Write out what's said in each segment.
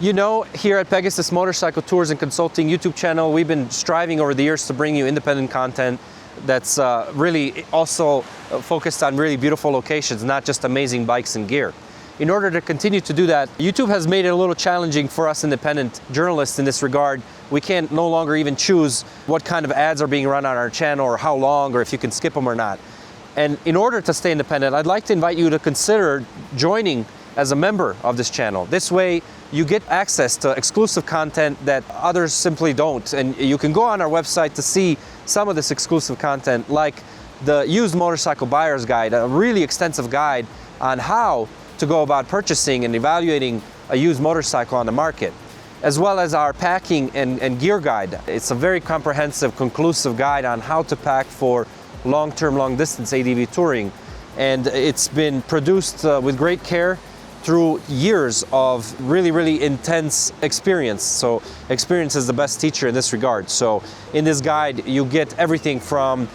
You know, here at Pegasus Motorcycle Tours and Consulting YouTube channel, we've been striving over the years to bring you independent content that's really also focused on really beautiful locations, not just amazing bikes and gear. In order to continue to do that, YouTube has made it a little challenging for us independent journalists in this regard. We can no longer even choose what kind of ads are being run on our channel or how long or if you can skip them or not. And in order to stay independent, I'd like to invite you to consider joining as a member of this channel. This way, you get access to exclusive content that others simply don't. And you can go on our website to see some of this exclusive content, like the Used Motorcycle Buyer's Guide, a really extensive guide on how to go about purchasing and evaluating a used motorcycle on the market, as well as our packing and gear guide. It's a very comprehensive, conclusive guide on how to pack for long-term, long-distance ADV touring. And it's been produced with great care through years of really intense experience. So experience is the best teacher in this regard. So in this guide, you get everything from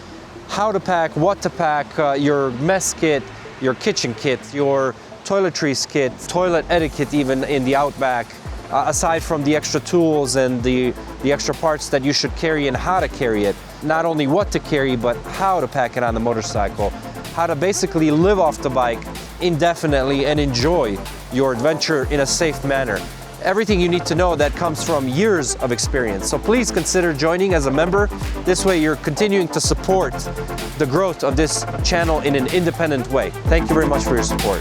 how to pack, what to pack, your mess kit, your kitchen kit, your toiletries kit, toilet etiquette even in the Outback, aside from the extra tools and the extra parts that you should carry and how to carry it. Not only what to carry, but how to pack it on the motorcycle. How to basically live off the bike indefinitely and enjoy your adventure in a safe manner. Everything you need to know that comes from years of experience. So please consider joining as a member. This way you're continuing to support the growth of this channel in an independent way. Thank you very much for your support.